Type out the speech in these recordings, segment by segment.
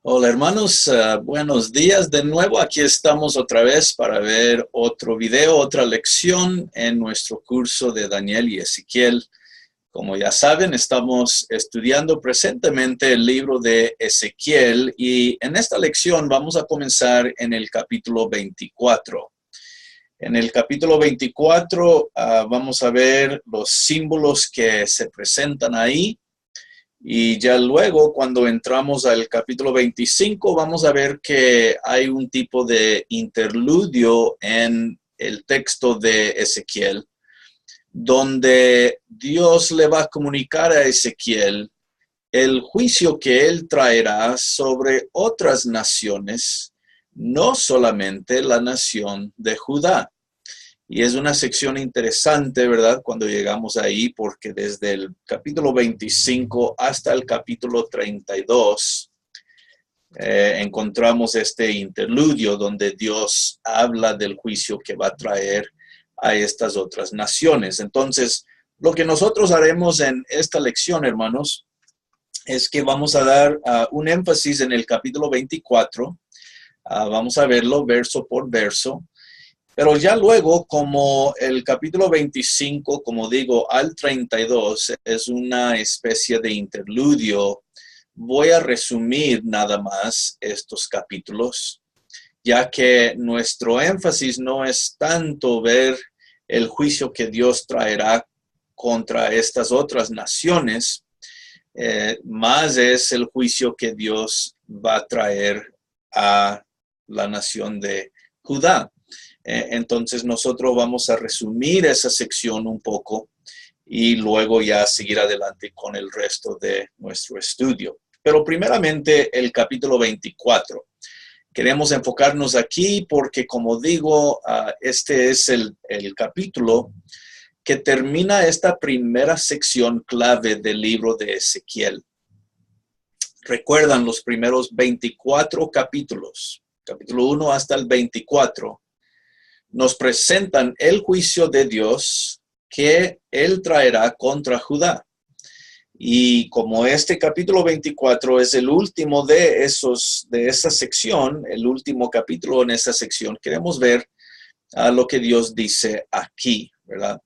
Hola hermanos, buenos días de nuevo. Aquí estamos otra vez para ver otro video, otra lección en nuestro curso de Daniel y Ezequiel. Como ya saben, estamos estudiando presentemente el libro de Ezequiel y en esta lección vamos a comenzar en el capítulo 24. En el capítulo 24 vamos a ver los símbolos que se presentan ahí. Y ya luego, cuando entramos al capítulo 25, vamos a ver que hay un tipo de interludio en el texto de Ezequiel, donde Dios le va a comunicar a Ezequiel el juicio que él traerá sobre otras naciones, no solamente la nación de Judá. Y es una sección interesante, ¿verdad? Cuando llegamos ahí, porque desde el capítulo 25 hasta el capítulo 32 encontramos este interludio donde Dios habla del juicio que va a traer a estas otras naciones. Entonces, lo que nosotros haremos en esta lección, hermanos, es que vamos a dar un énfasis en el capítulo 24. Vamos a verlo verso por verso. Pero ya luego, como el capítulo 25, como digo, al 32, es una especie de interludio, voy a resumir nada más estos capítulos, ya que nuestro énfasis no es tanto ver el juicio que Dios traerá contra estas otras naciones, más es el juicio que Dios va a traer a la nación de Judá. Entonces nosotros vamos a resumir esa sección un poco y luego ya seguir adelante con el resto de nuestro estudio. Pero primeramente el capítulo 24. Queremos enfocarnos aquí porque, como digo, este es el capítulo que termina esta primera sección clave del libro de Ezequiel. Recuerdan los primeros 24 capítulos, capítulo 1 hasta el 24, nos presentan el juicio de Dios que Él traerá contra Judá. Y como este capítulo 24 es el último de esa sección, el último capítulo en esa sección, queremos ver lo que Dios dice aquí, ¿verdad?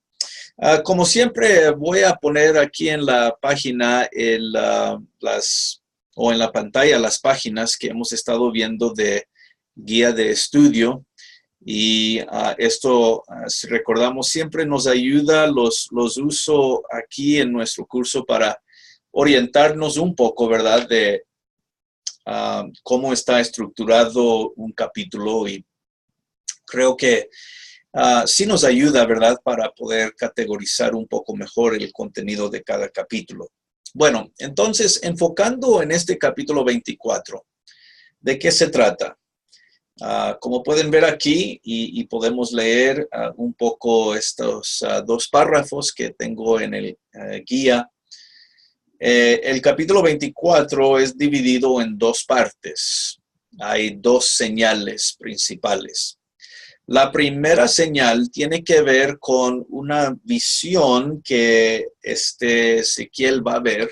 Como siempre, voy a poner aquí en la página o en la pantalla las páginas que hemos estado viendo de guía de estudio. Y esto, si recordamos, siempre nos ayuda, los uso aquí en nuestro curso para orientarnos un poco, ¿verdad? De cómo está estructurado un capítulo, y creo que sí nos ayuda, ¿verdad? Para poder categorizar un poco mejor el contenido de cada capítulo. Bueno, entonces, enfocando en este capítulo 24, ¿de qué se trata? Como pueden ver aquí, y podemos leer un poco estos dos párrafos que tengo en el guía. El capítulo 24 es dividido en dos partes. Hay dos señales principales. La primera señal tiene que ver con una visión que Ezequiel va a ver.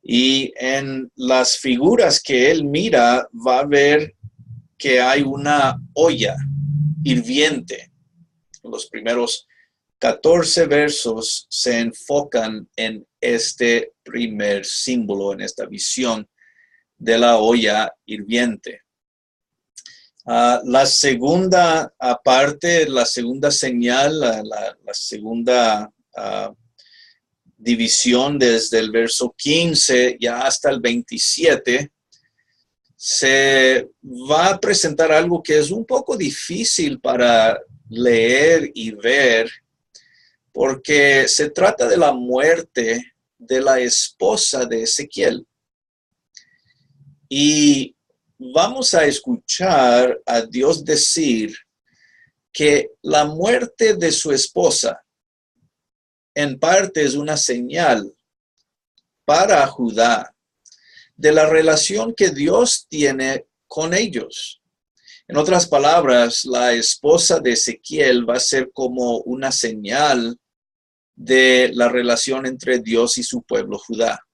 Y en las figuras que él mira, va a ver que hay una olla hirviente. Los primeros 14 versos se enfocan en este primer símbolo, en esta visión de la olla hirviente. La segunda parte, la segunda señal, la segunda división desde el verso 15 ya hasta el 27, se va a presentar algo que es un poco difícil para leer y ver, porque se trata de la muerte de la esposa de Ezequiel. Y vamos a escuchar a Dios decir que la muerte de su esposa en parte es una señal para Judá de la relación que Dios tiene con ellos. En otras palabras, la esposa de Ezequiel va a ser como una señal de la relación entre Dios y su pueblo Judá.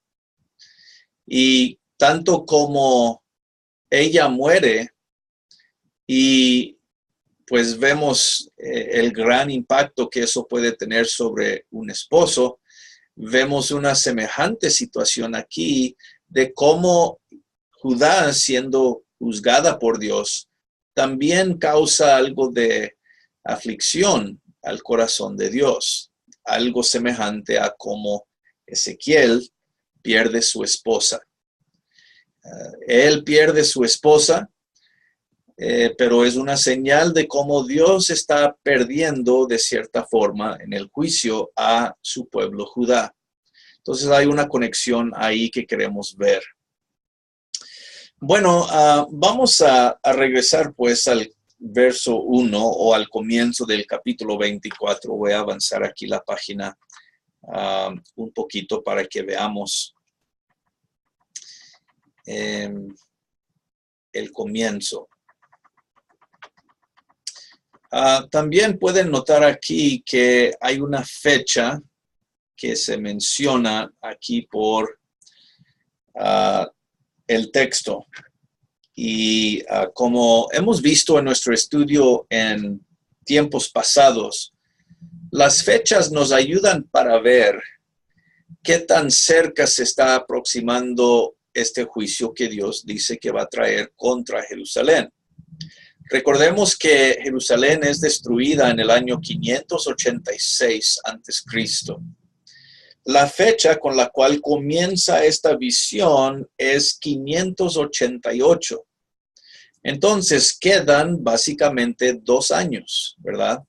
Y tanto como ella muere y pues vemos el gran impacto que eso puede tener sobre un esposo. Vemos una semejante situación aquí de cómo Judá, siendo juzgada por Dios, también causa algo de aflicción al corazón de Dios, algo semejante a cómo Ezequiel pierde su esposa. Él pierde su esposa, pero es una señal de cómo Dios está perdiendo de cierta forma en el juicio a su pueblo Judá. Entonces hay una conexión ahí que queremos ver. Bueno, vamos a regresar pues al verso 1 o al comienzo del capítulo 24. Voy a avanzar aquí la página un poquito para que veamos el comienzo. También pueden notar aquí que hay una fecha que se menciona aquí por el texto. Y como hemos visto en nuestro estudio en tiempos pasados, las fechas nos ayudan para ver qué tan cerca se está aproximando este juicio que Dios dice que va a traer contra Jerusalén. Recordemos que Jerusalén es destruida en el año 586 a.C. La fecha con la cual comienza esta visión es 588. Entonces quedan básicamente 2 años, ¿verdad?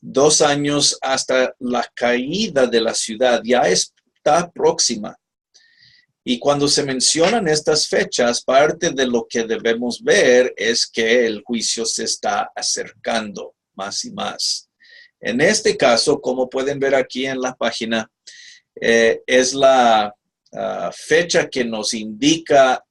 2 años hasta la caída de la ciudad, ya está próxima. Y cuando se mencionan estas fechas, parte de lo que debemos ver es que el juicio se está acercando más y más. En este caso, como pueden ver aquí en la página, es la fecha que nos indica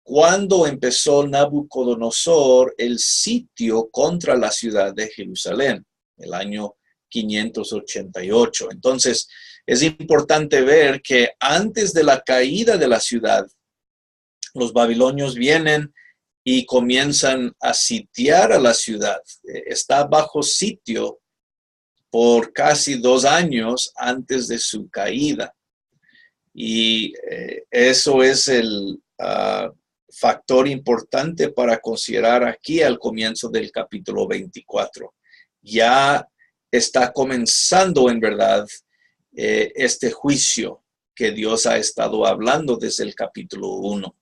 cuándo empezó Nabucodonosor el sitio contra la ciudad de Jerusalén, el año 588. Entonces, es importante ver que antes de la caída de la ciudad, los babilonios vienen y comienzan a sitiar a la ciudad. Está bajo sitio por casi 2 años antes de su caída. Y eso es el factor importante para considerar aquí al comienzo del capítulo 24. Ya está comenzando en verdad este juicio que Dios ha estado hablando desde el capítulo 1.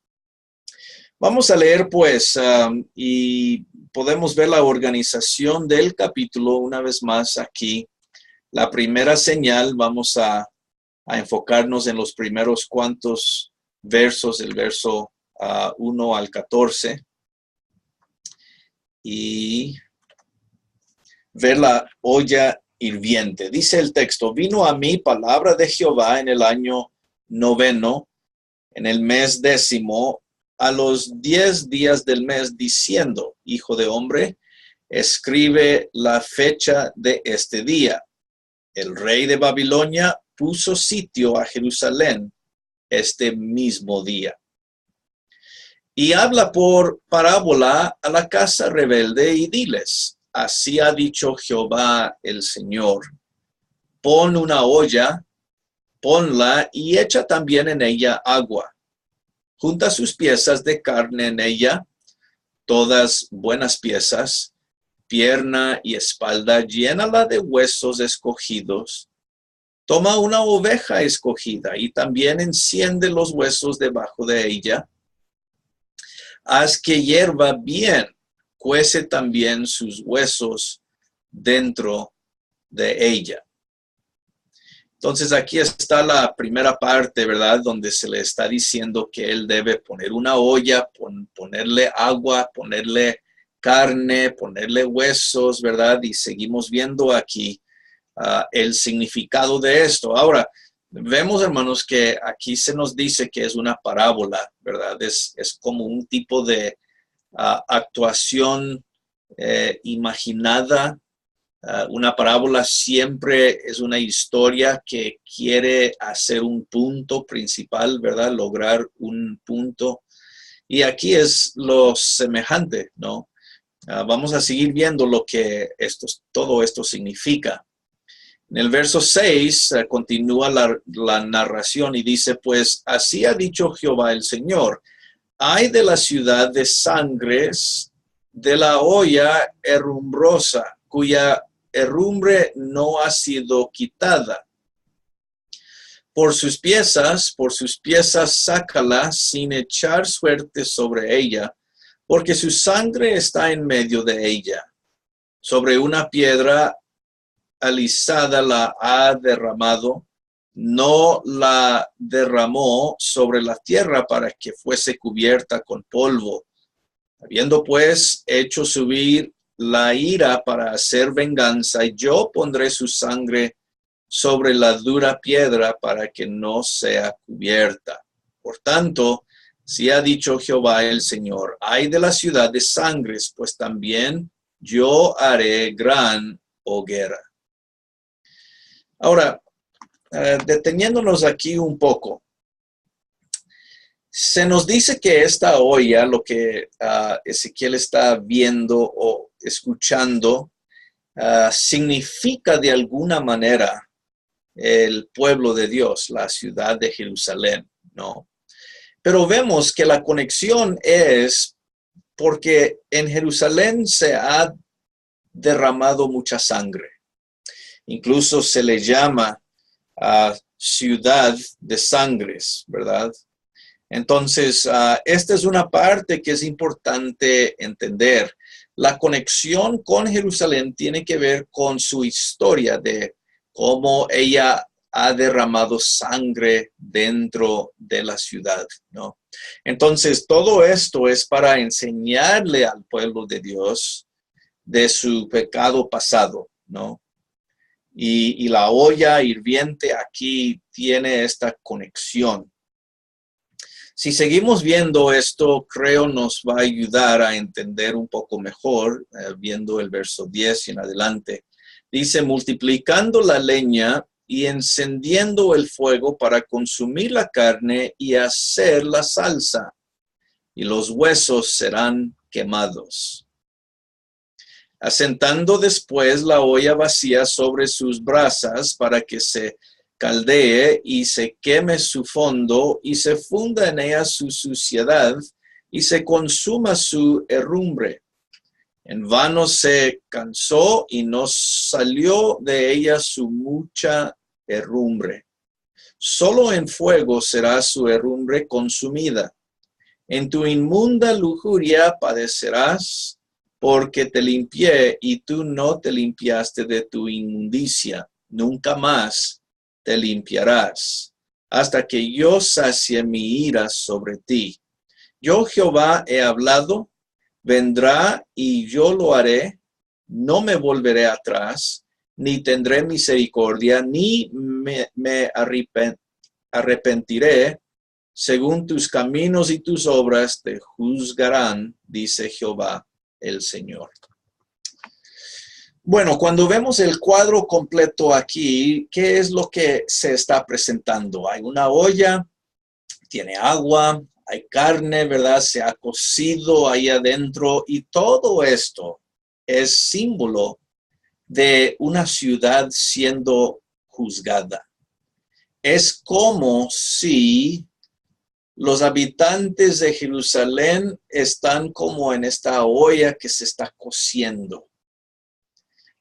Vamos a leer pues y podemos ver la organización del capítulo una vez más aquí. La primera señal, vamos a enfocarnos en los primeros cuantos versos, el verso 1 al 14, y ver la olla hirviente. Dice el texto: vino a mí palabra de Jehová en el año 9, en el mes 10, a los 10 días del mes, diciendo: hijo de hombre, escribe la fecha de este día. El rey de Babilonia puso sitio a Jerusalén este mismo día. Y habla por parábola a la casa rebelde y diles: así ha dicho Jehová el Señor, pon una olla, ponla y echa también en ella agua. Junta sus piezas de carne en ella, todas buenas piezas, pierna y espalda, llénala de huesos escogidos. Toma una oveja escogida y también enciende los huesos debajo de ella. Haz que hierva bien, cuece también sus huesos dentro de ella. Entonces aquí está la primera parte, ¿verdad? Donde se le está diciendo que él debe poner una olla, ponerle agua, ponerle carne, ponerle huesos, ¿verdad? Y seguimos viendo aquí el significado de esto. Ahora, vemos, hermanos, que aquí se nos dice que es una parábola, ¿verdad? Es como un tipo de actuación imaginada. Una parábola siempre es una historia que quiere hacer un punto principal, ¿verdad? Lograr un punto. Y aquí es lo semejante, ¿no? Vamos a seguir viendo lo que todo esto significa. En el verso 6 continúa la narración y dice, pues así ha dicho Jehová el Señor, ay de la ciudad de sangres, de la olla herrumbrosa, cuya herrumbre no ha sido quitada. Por sus piezas sácala sin echar suerte sobre ella, porque su sangre está en medio de ella. Sobre una piedra alisada la ha derramado, no la derramó sobre la tierra para que fuese cubierta con polvo. Habiendo pues hecho subir la ira para hacer venganza, yo pondré su sangre sobre la dura piedra para que no sea cubierta. Por tanto, si ha dicho Jehová el Señor, ay de la ciudad de sangres, pues también yo haré gran hoguera. Ahora, deteniéndonos aquí un poco, se nos dice que esta olla, lo que Ezequiel está viendo o escuchando, significa de alguna manera el pueblo de Dios, la ciudad de Jerusalén, ¿no? Pero vemos que la conexión es porque en Jerusalén se ha derramado mucha sangre. Incluso se le llama ciudad de sangres, ¿verdad? Entonces, esta es una parte que es importante entender. La conexión con Jerusalén tiene que ver con su historia de cómo ella ha derramado sangre dentro de la ciudad, ¿no? Entonces, todo esto es para enseñarle al pueblo de Dios de su pecado pasado, ¿no? Y la olla hirviente aquí tiene esta conexión. Si seguimos viendo esto, creo nos va a ayudar a entender un poco mejor, viendo el verso 10 y en adelante. Dice, multiplicando la leña y encendiendo el fuego para consumir la carne y hacer la salsa, y los huesos serán quemados. Asentando después la olla vacía sobre sus brasas para que se caldee y se queme su fondo y se funda en ella su suciedad y se consuma su herrumbre. En vano se cansó y no salió de ella su mucha herrumbre. Solo en fuego será su herrumbre consumida. En tu inmunda lujuria padecerás, porque te limpié y tú no te limpiaste de tu inmundicia. Nunca más te limpiarás, hasta que yo sacie mi ira sobre ti. Yo Jehová he hablado, vendrá y yo lo haré, no me volveré atrás, ni tendré misericordia, ni me arrepentiré. Según tus caminos y tus obras te juzgarán, dice Jehová el Señor. Bueno, cuando vemos el cuadro completo aquí, ¿qué es lo que se está presentando? Hay una olla, tiene agua, hay carne, ¿verdad? Se ha cocido ahí adentro y todo esto es símbolo de una ciudad siendo juzgada. Es como si los habitantes de Jerusalén están como en esta olla que se está cociendo.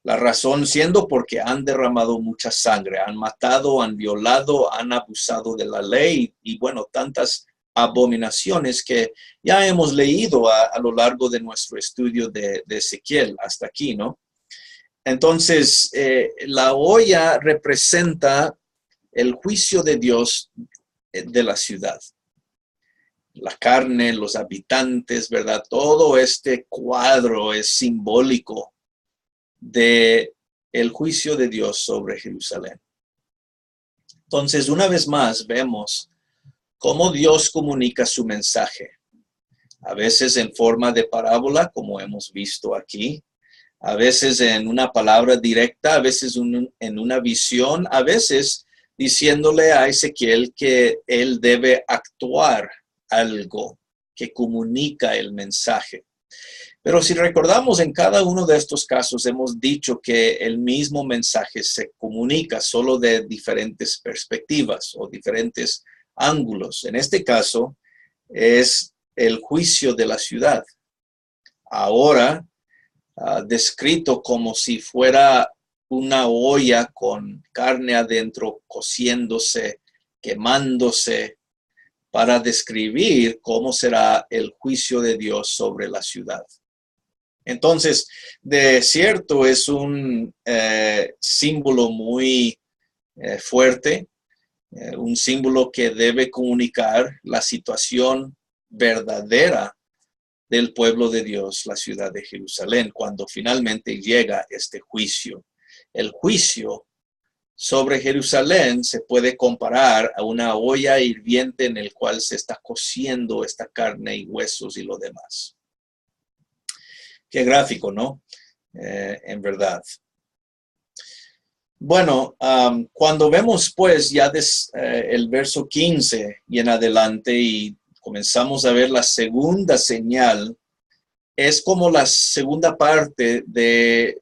La razón siendo porque han derramado mucha sangre, han matado, han violado, han abusado de la ley y bueno, tantas abominaciones que ya hemos leído a lo largo de nuestro estudio de Ezequiel hasta aquí, ¿no? Entonces, la olla representa el juicio de Dios de la ciudad. La carne, los habitantes, ¿verdad? Todo este cuadro es simbólico de el juicio de Dios sobre Jerusalén. Entonces, una vez más, vemos cómo Dios comunica su mensaje. A veces en forma de parábola, como hemos visto aquí. A veces en una palabra directa, a veces en una visión, a veces diciéndole a Ezequiel que él debe actuar algo que comunica el mensaje. Pero si recordamos, en cada uno de estos casos hemos dicho que el mismo mensaje se comunica solo de diferentes perspectivas o diferentes ángulos. En este caso es el juicio de la ciudad. Ahora, descrito como si fuera una olla con carne adentro, cociéndose, quemándose, para describir cómo será el juicio de Dios sobre la ciudad. Entonces, de cierto, es un símbolo muy fuerte, un símbolo que debe comunicar la situación verdadera del pueblo de Dios, la ciudad de Jerusalén, cuando finalmente llega este juicio. El juicio sobre Jerusalén se puede comparar a una olla hirviente en el cual se está cociendo esta carne y huesos y lo demás. Qué gráfico, ¿no? En verdad. Bueno, cuando vemos pues ya el verso 15 y en adelante y comenzamos a ver la segunda señal, es como la segunda parte de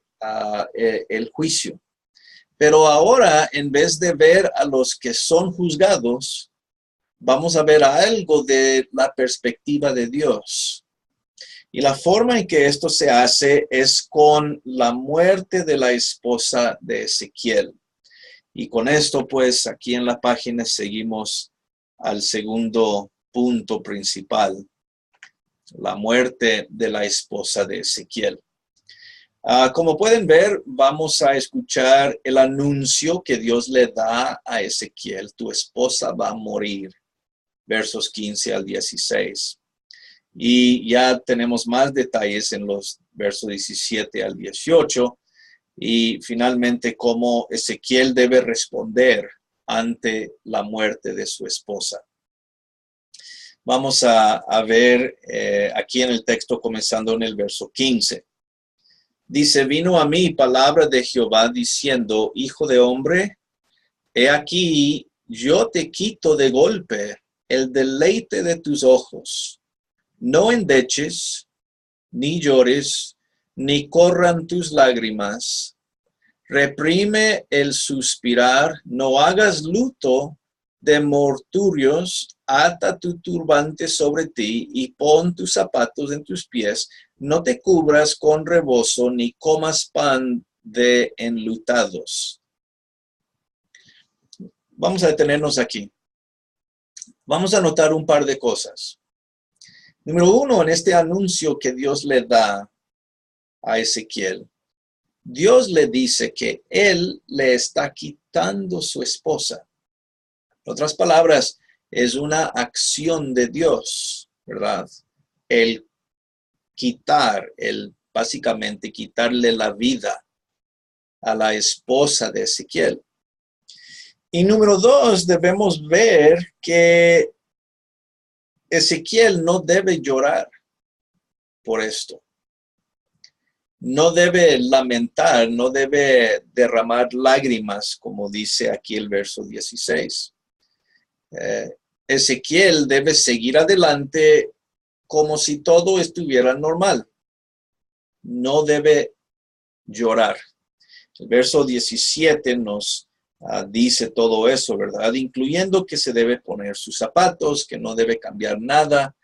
el juicio. Pero ahora, en vez de ver a los que son juzgados, vamos a ver algo de la perspectiva de Dios. Y la forma en que esto se hace es con la muerte de la esposa de Ezequiel. Y con esto, pues, aquí en la página seguimos al segundo punto principal, la muerte de la esposa de Ezequiel. Como pueden ver, vamos a escuchar el anuncio que Dios le da a Ezequiel. Tu esposa va a morir. Versos 15 al 16. Y ya tenemos más detalles en los versos 17 al 18. Y finalmente, cómo Ezequiel debe responder ante la muerte de su esposa. Vamos a ver aquí en el texto, comenzando en el verso 15. Dice, vino a mí palabra de Jehová diciendo, hijo de hombre, he aquí, yo te quito de golpe el deleite de tus ojos. No endeches, ni llores, ni corran tus lágrimas. Reprime el suspirar, no hagas luto de morturios, ata tu turbante sobre ti y pon tus zapatos en tus pies. No te cubras con rebozo, ni comas pan de enlutados. Vamos a detenernos aquí. Vamos a notar un par de cosas. Número uno, en este anuncio que Dios le da a Ezequiel, Dios le dice que Él le está quitando su esposa. En otras palabras, es una acción de Dios, ¿verdad? El quitar, básicamente quitarle la vida a la esposa de Ezequiel. Y número dos, debemos ver que Ezequiel no debe llorar por esto. No debe lamentar, no debe derramar lágrimas, como dice aquí el verso 16. Ezequiel debe seguir adelante como si todo estuviera normal. No debe llorar. El verso 17 nos dice todo eso, ¿verdad? Incluyendo que se debe poner sus zapatos, que no debe cambiar nada,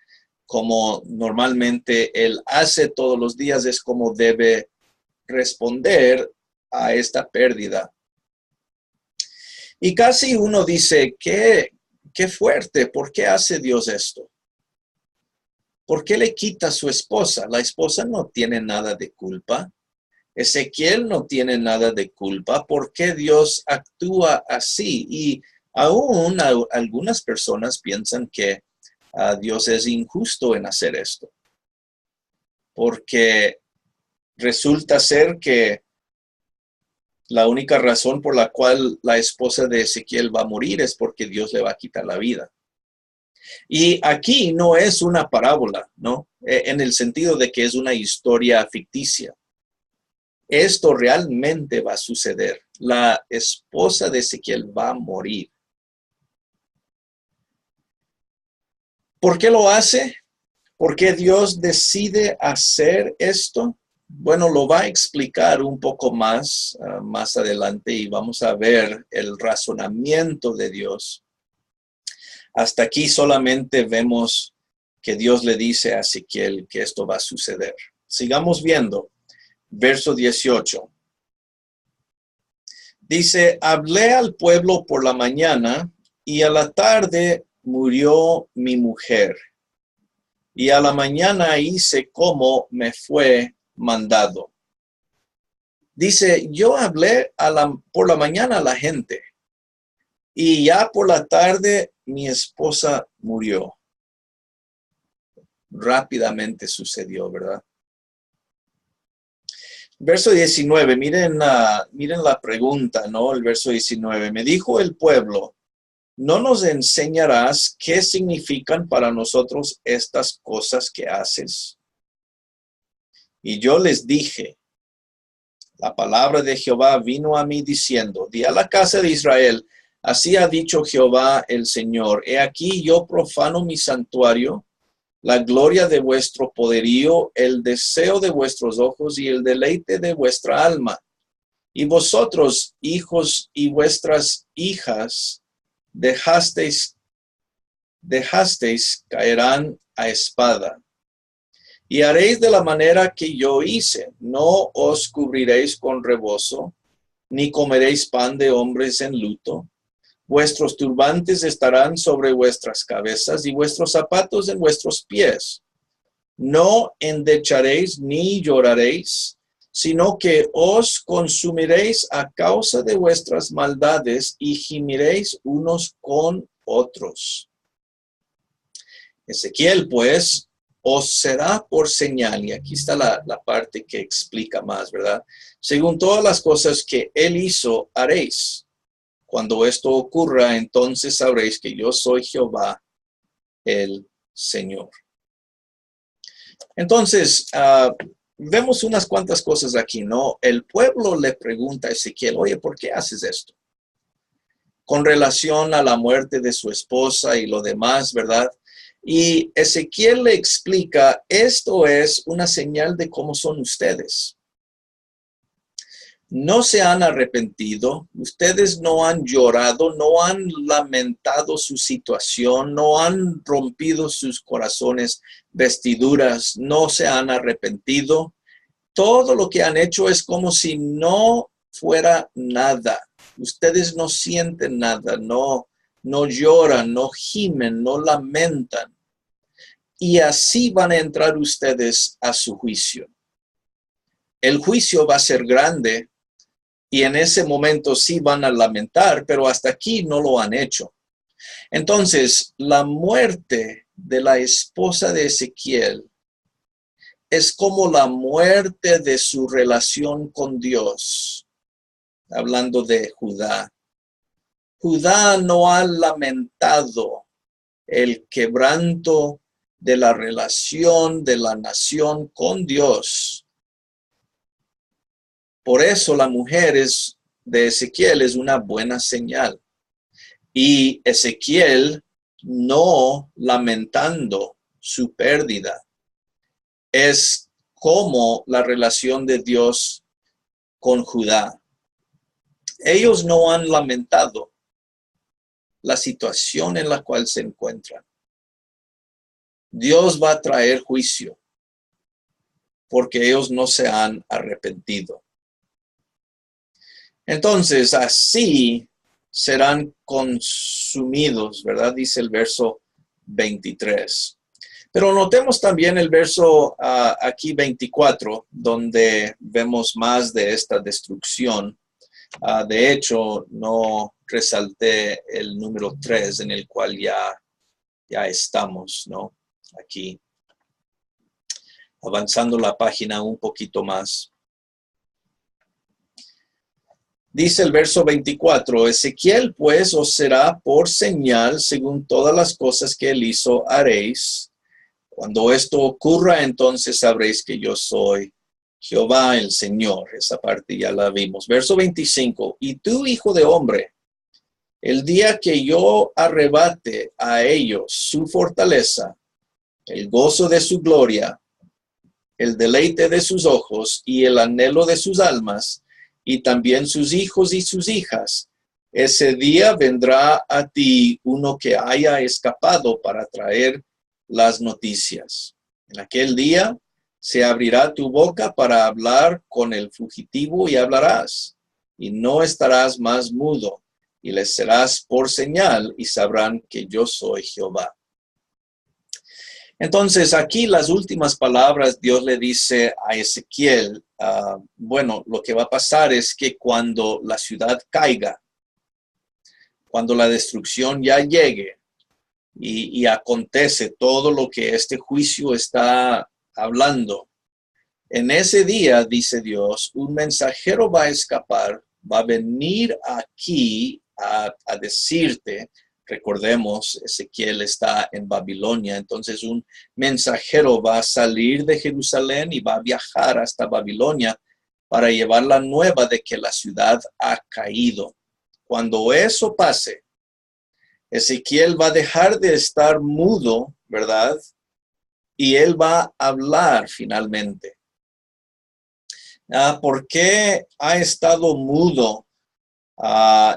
como normalmente él hace todos los días, es como debe responder a esta pérdida. Y casi uno dice, qué fuerte, ¿por qué hace Dios esto? ¿Por qué le quita a su esposa? La esposa no tiene nada de culpa. Ezequiel no tiene nada de culpa. ¿Por qué Dios actúa así? Y aún algunas personas piensan que Dios es injusto en hacer esto. Porque resulta ser que la única razón por la cual la esposa de Ezequiel va a morir es porque Dios le va a quitar la vida. Y aquí no es una parábola, ¿no? En el sentido de que es una historia ficticia. Esto realmente va a suceder. La esposa de Ezequiel va a morir. ¿Por qué lo hace? ¿Por qué Dios decide hacer esto? Bueno, lo va a explicar un poco más, más adelante y vamos a ver el razonamiento de Dios. Hasta aquí solamente vemos que Dios le dice a Ezequiel que esto va a suceder. Sigamos viendo. Verso 18. Dice, hablé al pueblo por la mañana y a la tarde murió mi mujer. Y a la mañana hice como me fue mandado. Dice, yo hablé por la mañana a la gente y ya por la tarde mi esposa murió. Rápidamente sucedió, ¿verdad? Verso 19, miren la pregunta, ¿no? El verso 19, me dijo el pueblo, ¿no nos enseñarás qué significan para nosotros estas cosas que haces? Y yo les dije, la palabra de Jehová vino a mí diciendo, di a la casa de Israel, así ha dicho Jehová el Señor, he aquí yo profano mi santuario, la gloria de vuestro poderío, el deseo de vuestros ojos y el deleite de vuestra alma. Y vosotros, hijos y vuestras hijas, dejasteis caerán a espada. Y haréis de la manera que yo hice, no os cubriréis con rebozo, ni comeréis pan de hombres en luto. Vuestros turbantes estarán sobre vuestras cabezas y vuestros zapatos en vuestros pies. No endecharéis ni lloraréis, sino que os consumiréis a causa de vuestras maldades y gimiréis unos con otros. Ezequiel, pues, os será por señal, y aquí está la parte que explica más, ¿verdad? Según todas las cosas que él hizo, haréis. Cuando esto ocurra, entonces sabréis que yo soy Jehová, el Señor. Entonces, vemos unas cuantas cosas aquí, ¿no? El pueblo le pregunta a Ezequiel, oye, ¿por qué haces esto? Con relación a la muerte de su esposa y lo demás, ¿verdad? Y Ezequiel le explica, esto es una señal de cómo son ustedes. No se han arrepentido, ustedes no han llorado, no han lamentado su situación, no han rompido sus corazones, vestiduras, no se han arrepentido. Todo lo que han hecho es como si no fuera nada. Ustedes no sienten nada, no lloran, no gimen, no lamentan. Y así van a entrar ustedes a su juicio. El juicio va a ser grande. Y en ese momento sí van a lamentar, pero hasta aquí no lo han hecho. Entonces, la muerte de la esposa de Ezequiel es como la muerte de su relación con Dios. Hablando de Judá. Judá no ha lamentado el quebranto de la relación de la nación con Dios. Por eso la mujer de Ezequiel es una buena señal. Y Ezequiel no lamentando su pérdida. Es como la relación de Dios con Judá. Ellos no han lamentado la situación en la cual se encuentran. Dios va a traer juicio porque ellos no se han arrepentido. Entonces, así serán consumidos, ¿verdad? Dice el verso 23. Pero notemos también el verso aquí 24, donde vemos más de esta destrucción. De hecho, no resalté el número 3 en el cual ya estamos, ¿no? Aquí, avanzando la página un poquito más. Dice el verso 24, Ezequiel pues os será por señal según todas las cosas que él hizo haréis. Cuando esto ocurra, entonces sabréis que yo soy Jehová el Señor. Esa parte ya la vimos. Verso 25, y tú, hijo de hombre, el día que yo arrebate a ellos su fortaleza, el gozo de su gloria, el deleite de sus ojos y el anhelo de sus almas, y también sus hijos y sus hijas. Ese día vendrá a ti uno que haya escapado para traer las noticias. En aquel día se abrirá tu boca para hablar con el fugitivo y hablarás, y no estarás más mudo, y les serás por señal y sabrán que yo soy Jehová. Entonces, aquí las últimas palabras, Dios le dice a Ezequiel, bueno, lo que va a pasar es que cuando la ciudad caiga, cuando la destrucción ya llegue y acontece todo lo que este juicio está hablando, en ese día, dice Dios, un mensajero va a escapar, va a venir aquí a decirte. Recordemos, Ezequiel está en Babilonia, entonces un mensajero va a salir de Jerusalén y va a viajar hasta Babilonia para llevar la nueva de que la ciudad ha caído. Cuando eso pase, Ezequiel va a dejar de estar mudo, ¿verdad? Y él va a hablar finalmente. ¿Por qué ha estado mudo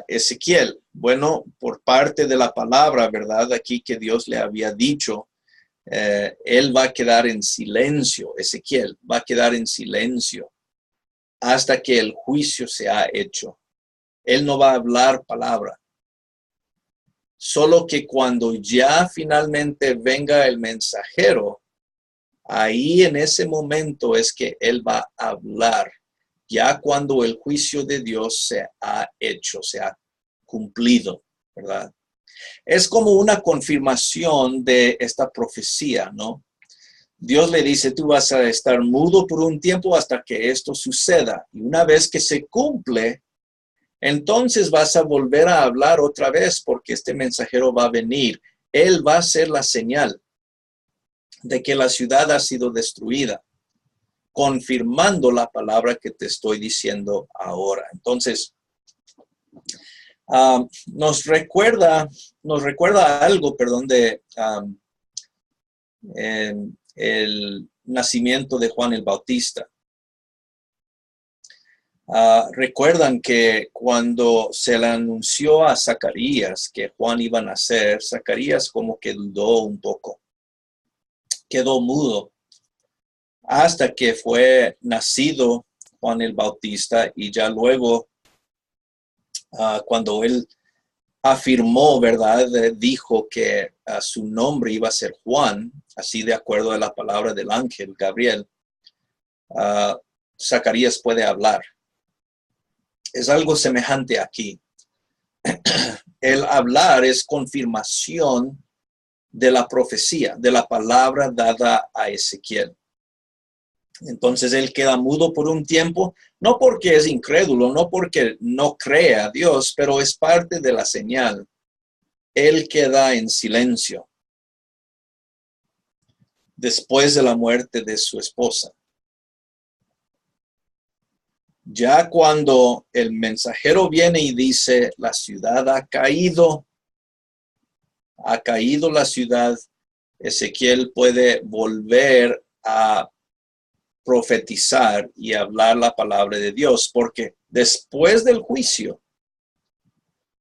Ezequiel? Bueno, por parte de la palabra, ¿verdad? Aquí que Dios le había dicho, él va a quedar en silencio, Ezequiel va a quedar en silencio hasta que el juicio se ha hecho. Él no va a hablar palabra. Solo que cuando ya finalmente venga el mensajero, ahí en ese momento es que él va a hablar. Ya cuando el juicio de Dios se ha hecho, se ha cumplido, ¿verdad? Es como una confirmación de esta profecía, ¿no? Dios le dice, tú vas a estar mudo por un tiempo hasta que esto suceda. Y una vez que se cumple, entonces vas a volver a hablar otra vez porque este mensajero va a venir. Él va a ser la señal de que la ciudad ha sido destruida, confirmando la palabra que te estoy diciendo ahora. Entonces, nos recuerda algo, perdón, de el nacimiento de Juan el Bautista. Recuerdan que cuando se le anunció a Zacarías que Juan iba a nacer, Zacarías como que dudó un poco, quedó mudo, hasta que fue nacido Juan el Bautista y ya luego, cuando él afirmó, ¿verdad? Dijo que su nombre iba a ser Juan, así de acuerdo a la palabra del ángel Gabriel, Zacarías puede hablar. Es algo semejante aquí. El hablar es confirmación de la profecía, de la palabra dada a Ezequiel. Entonces él queda mudo por un tiempo, no porque es incrédulo, no porque no cree a Dios, pero es parte de la señal. Él queda en silencio después de la muerte de su esposa. Ya cuando el mensajero viene y dice, la ciudad ha caído la ciudad, Ezequiel puede volver a profetizar y hablar la palabra de Dios, porque después del juicio,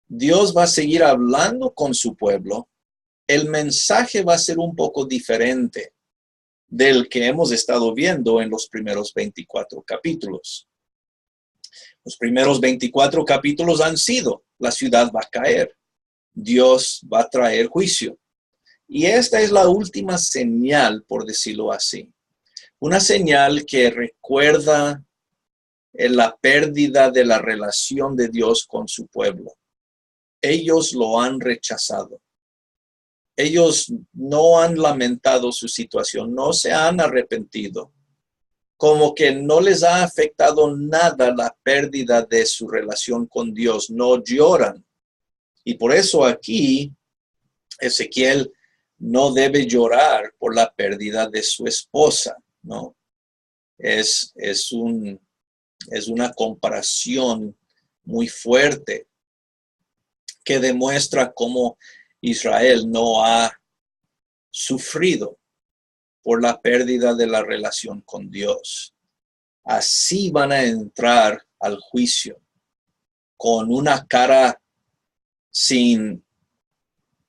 Dios va a seguir hablando con su pueblo. El mensaje va a ser un poco diferente del que hemos estado viendo en los primeros 24 capítulos. Los primeros 24 capítulos han sido, la ciudad va a caer, Dios va a traer juicio. Y esta es la última señal, por decirlo así. Una señal que recuerda la pérdida de la relación de Dios con su pueblo. Ellos lo han rechazado. Ellos no han lamentado su situación, no se han arrepentido. Como que no les ha afectado nada la pérdida de su relación con Dios, no lloran. Y por eso aquí Ezequiel no debe llorar por la pérdida de su esposa, ¿no? Es una comparación muy fuerte que demuestra cómo Israel no ha sufrido por la pérdida de la relación con Dios. Así van a entrar al juicio con una cara sin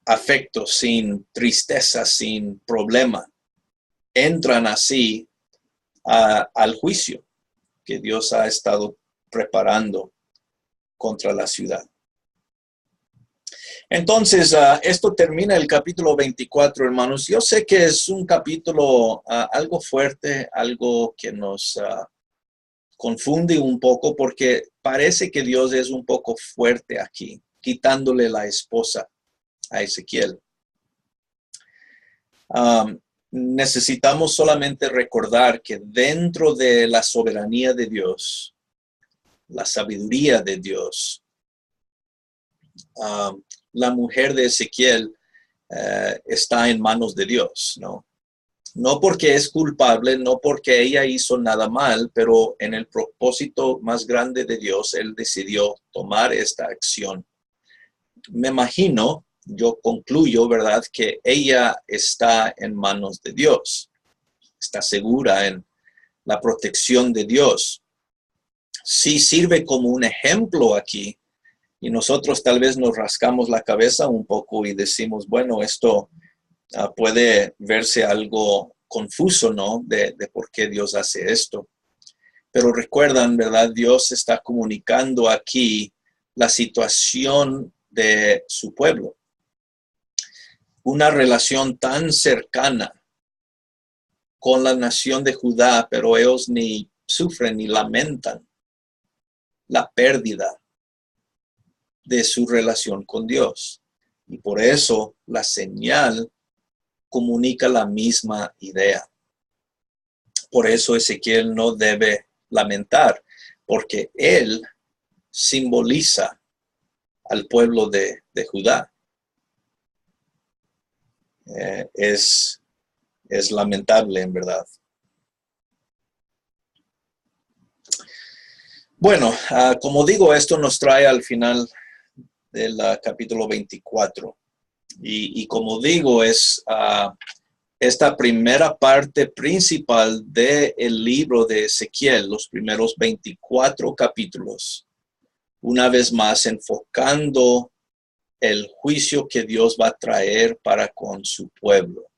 afecto, sin tristeza, sin problema. Entran así al juicio que Dios ha estado preparando contra la ciudad. Entonces, esto termina el capítulo 24, hermanos. Yo sé que es un capítulo algo fuerte, algo que nos confunde un poco, porque parece que Dios es un poco fuerte aquí, quitándole la esposa a Ezequiel. Necesitamos solamente recordar que dentro de la soberanía de Dios, la sabiduría de Dios, la mujer de Ezequiel está en manos de Dios, ¿no? No porque es culpable, no porque ella hizo nada mal, pero en el propósito más grande de Dios, Él decidió tomar esta acción. Me imagino, yo concluyo, ¿verdad?, que ella está en manos de Dios, está segura en la protección de Dios. Sí sirve como un ejemplo aquí, y nosotros tal vez nos rascamos la cabeza un poco y decimos, bueno, esto puede verse algo confuso, ¿no? De por qué Dios hace esto. Pero recuerdan, ¿verdad? Dios está comunicando aquí la situación de su pueblo. Una relación tan cercana con la nación de Judá, pero ellos ni sufren ni lamentan la pérdida de su relación con Dios. Y por eso la señal comunica la misma idea. Por eso Ezequiel no debe lamentar, porque él simboliza al pueblo de Judá. Es lamentable, en verdad. Bueno, como digo, esto nos trae al final del capítulo 24. Y como digo, es esta primera parte principal del libro de Ezequiel, los primeros 24 capítulos, una vez más enfocando el juicio que Dios va a traer para con su pueblo.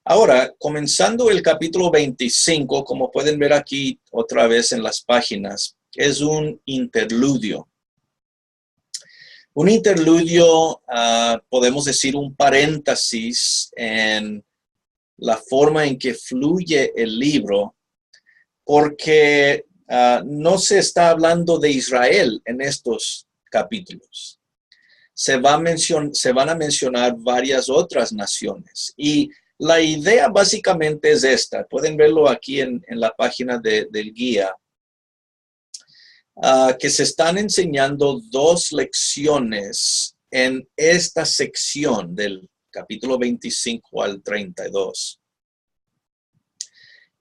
Ahora, comenzando el capítulo 25, como pueden ver aquí otra vez en las páginas, es un interludio. Un interludio, podemos decir un paréntesis en la forma en que fluye el libro, porque no se está hablando de Israel en estos capítulos. Se van a mencionar varias otras naciones. Y la idea básicamente es esta. Pueden verlo aquí en la página del guía. Que se están enseñando dos lecciones en esta sección del capítulo 25 al 32.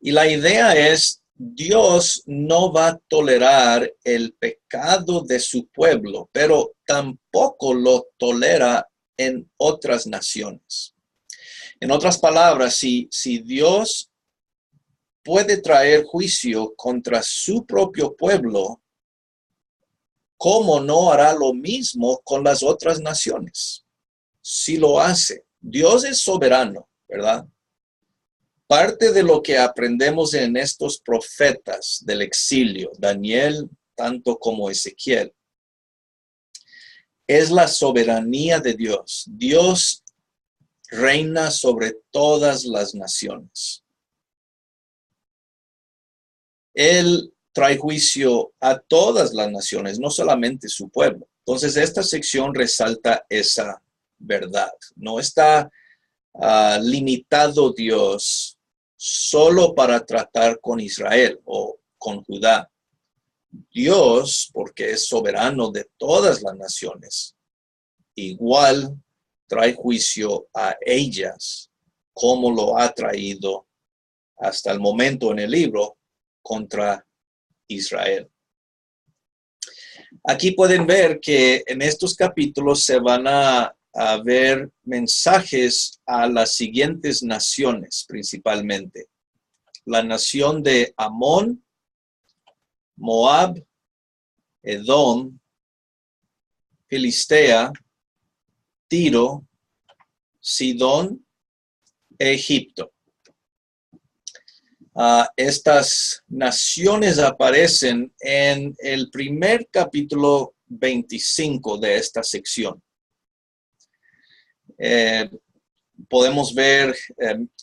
Y la idea es, Dios no va a tolerar el pecado de su pueblo, pero tampoco lo tolera en otras naciones. En otras palabras, si Dios puede traer juicio contra su propio pueblo, ¿cómo no hará lo mismo con las otras naciones? Si lo hace. Dios es soberano, ¿verdad? Parte de lo que aprendemos en estos profetas del exilio, Daniel tanto como Ezequiel, es la soberanía de Dios. Dios reina sobre todas las naciones. Él trae juicio a todas las naciones, no solamente su pueblo. Entonces, esta sección resalta esa verdad. No está limitado Dios solo para tratar con Israel o con Judá. Dios, porque es soberano de todas las naciones, igual trae juicio a ellas, como lo ha traído hasta el momento en el libro contra Israel. Aquí pueden ver que en estos capítulos se van a a ver mensajes a las siguientes naciones principalmente. La nación de Amón, Moab, Edom, Filistea, Tiro, Sidón, Egipto. Estas naciones aparecen en el primer capítulo 25 de esta sección. Podemos ver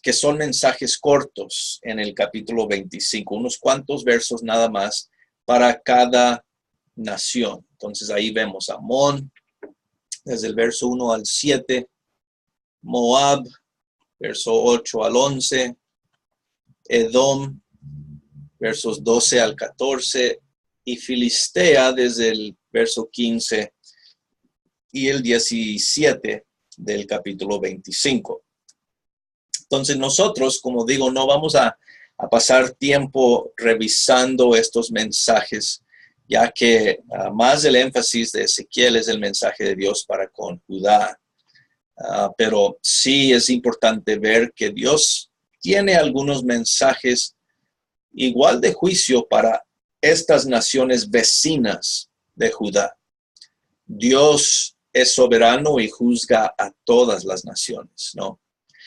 que son mensajes cortos en el capítulo 25, unos cuantos versos nada más para cada nación. Entonces ahí vemos Amón, desde el verso 1 al 7, Moab, verso 8 al 11, Edom, versos 12 al 14, y Filistea desde el verso 15 y el 17 del capítulo 25. Entonces nosotros, como digo, no vamos a pasar tiempo revisando estos mensajes, ya que más el énfasis de Ezequiel es el mensaje de Dios para con Judá. Pero sí es importante ver que Dios tiene algunos mensajes igual de juicio para estas naciones vecinas de Judá. Dios es soberano y juzga a todas las naciones, ¿no?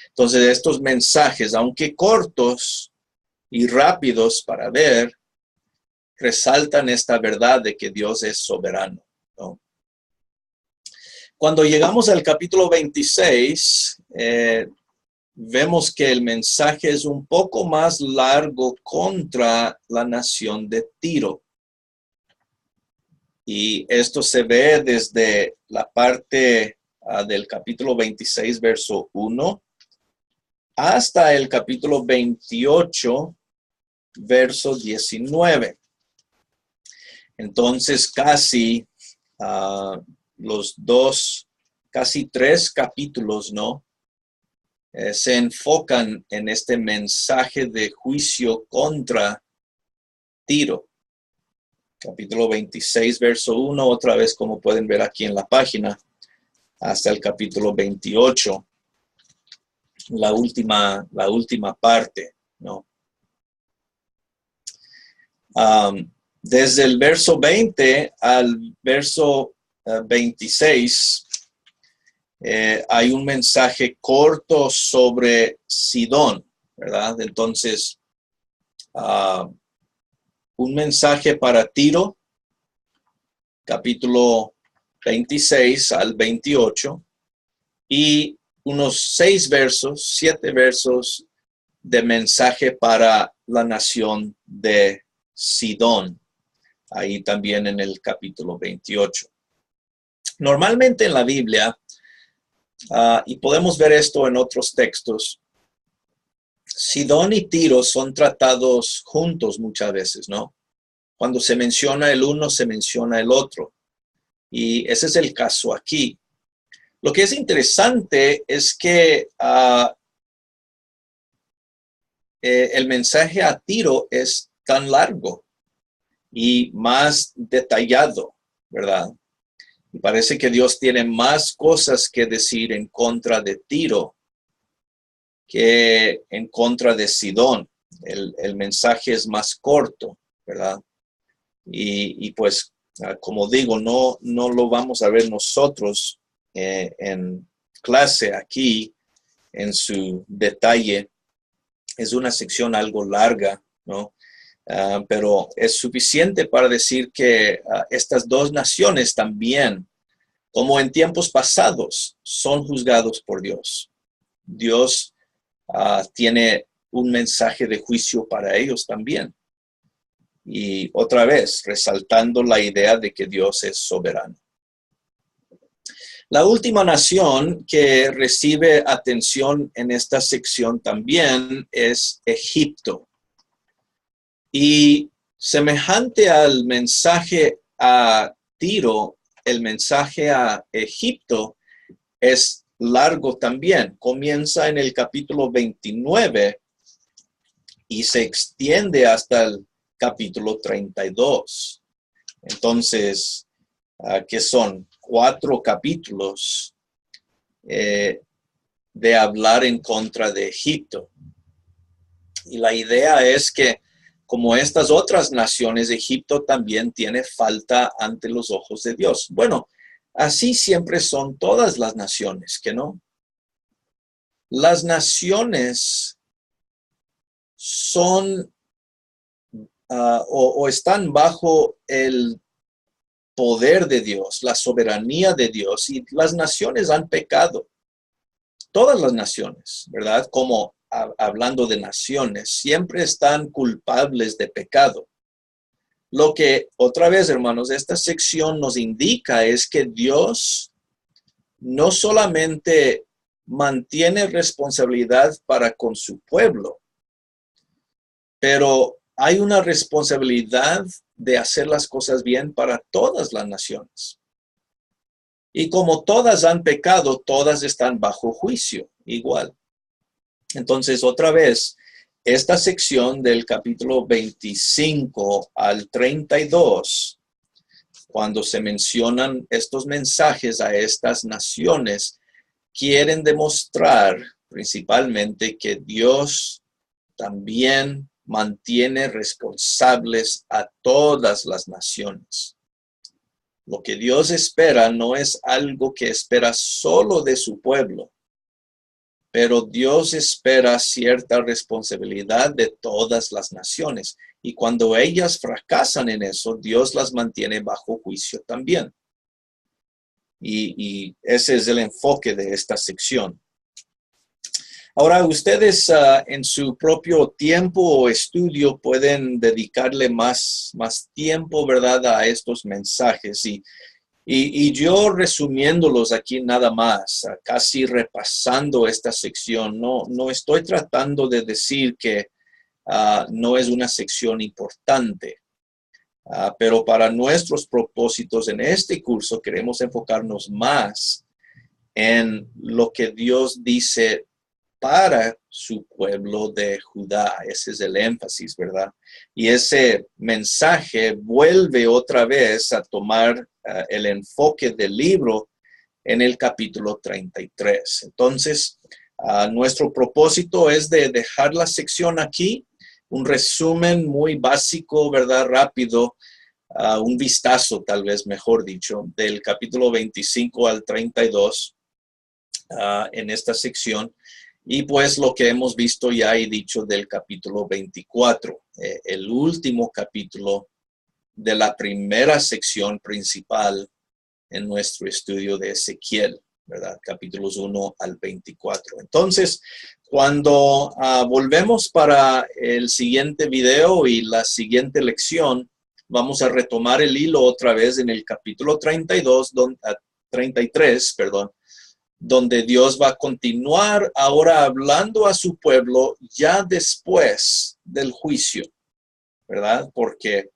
Entonces estos mensajes, aunque cortos y rápidos para ver, resaltan esta verdad de que Dios es soberano, ¿no? Cuando llegamos al capítulo 26, vemos que el mensaje es un poco más largo contra la nación de Tiro. Y esto se ve desde la parte del capítulo 26, verso 1, hasta el capítulo 28, verso 19. Entonces casi casi 3 capítulos, ¿no? Se enfocan en este mensaje de juicio contra Tiro. Capítulo 26, verso 1, otra vez como pueden ver aquí en la página, hasta el capítulo 28, la última parte, ¿no? Desde el verso 20 al verso 26, hay un mensaje corto sobre Sidón, ¿verdad? Entonces, un mensaje para Tiro, capítulo 26 al 28, y unos 7 versos de mensaje para la nación de Sidón, ahí también en el capítulo 28. Normalmente en la Biblia, y podemos ver esto en otros textos, Sidón y Tiro son tratados juntos muchas veces, ¿no? Cuando se menciona el uno, se menciona el otro. Y ese es el caso aquí. Lo que es interesante es que el mensaje a Tiro es tan largo y más detallado, ¿verdad? Y parece que Dios tiene más cosas que decir en contra de Tiro que en contra de Sidón. El mensaje es más corto, ¿verdad? Y pues, como digo, no lo vamos a ver nosotros en clase aquí en su detalle. Es una sección algo larga, ¿no? Pero es suficiente para decir que estas dos naciones también, como en tiempos pasados, son juzgados por Dios. Dios tiene un mensaje de juicio para ellos también. Y otra vez, resaltando la idea de que Dios es soberano. La última nación que recibe atención en esta sección también es Egipto. Y semejante al mensaje a Tiro, el mensaje a Egipto es largo también. Comienza en el capítulo 29 y se extiende hasta el capítulo 32. Entonces, que son 4 capítulos de hablar en contra de Egipto. Y la idea es que, como estas otras naciones, Egipto también tiene falta ante los ojos de Dios. Bueno, así siempre son todas las naciones, ¿que no? Las naciones son o están bajo el poder de Dios, la soberanía de Dios, y las naciones han pecado. Todas las naciones, ¿verdad? Como hablando de naciones, siempre están culpables de pecado. Lo que, otra vez, hermanos, esta sección nos indica es que Dios no solamente mantiene responsabilidad para con su pueblo, pero hay una responsabilidad de hacer las cosas bien para todas las naciones. Y como todas han pecado, todas están bajo juicio, igual. Entonces, otra vez, esta sección del capítulo 25 al 32, cuando se mencionan estos mensajes a estas naciones, quieren demostrar principalmente que Dios también mantiene responsables a todas las naciones. Lo que Dios espera no es algo que espera solo de su pueblo, pero Dios espera cierta responsabilidad de todas las naciones. Y cuando ellas fracasan en eso, Dios las mantiene bajo juicio también. Y ese es el enfoque de esta sección. Ahora, ustedes en su propio tiempo o estudio pueden dedicarle más tiempo, ¿verdad?, a estos mensajes. Y yo resumiéndolos aquí nada más, casi repasando esta sección, no estoy tratando de decir que no es una sección importante, pero para nuestros propósitos en este curso queremos enfocarnos más en lo que Dios dice para su pueblo de Judá. Ese es el énfasis, ¿verdad? Y ese mensaje vuelve otra vez a tomar el enfoque del libro en el capítulo 33. Entonces, nuestro propósito es de dejar la sección aquí, un resumen muy básico, ¿verdad? Rápido, un vistazo, tal vez mejor dicho, del capítulo 25 al 32 en esta sección. Y pues lo que hemos visto ya y dicho del capítulo 24, el último capítulo de la primera sección principal en nuestro estudio de Ezequiel, ¿verdad? Capítulos 1 al 24. Entonces, cuando volvemos para el siguiente video y la siguiente lección, vamos a retomar el hilo otra vez en el capítulo 33, donde Dios va a continuar ahora hablando a su pueblo ya después del juicio, ¿verdad? Porque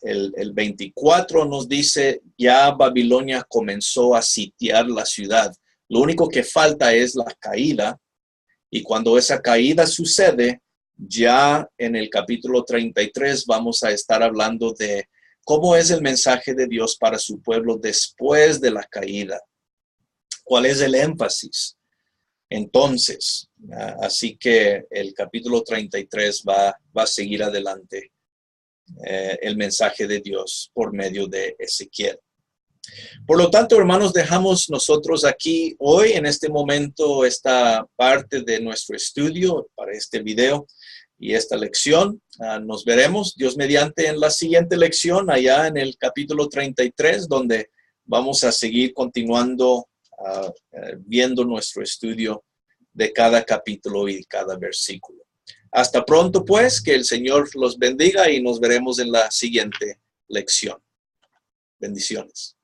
el 24 nos dice, ya Babilonia comenzó a sitiar la ciudad. Lo único que falta es la caída, y cuando esa caída sucede, ya en el capítulo 33 vamos a estar hablando de cómo es el mensaje de Dios para su pueblo después de la caída. ¿Cuál es el énfasis? Entonces, así que el capítulo 33 va a seguir adelante el mensaje de Dios por medio de Ezequiel. Por lo tanto, hermanos, dejamos nosotros aquí hoy, en este momento, esta parte de nuestro estudio para este video y esta lección. Nos veremos, Dios mediante, en la siguiente lección, allá en el capítulo 33, donde vamos a seguir continuando viendo nuestro estudio de cada capítulo y cada versículo. Hasta pronto, pues, que el Señor los bendiga y nos veremos en la siguiente lección. Bendiciones.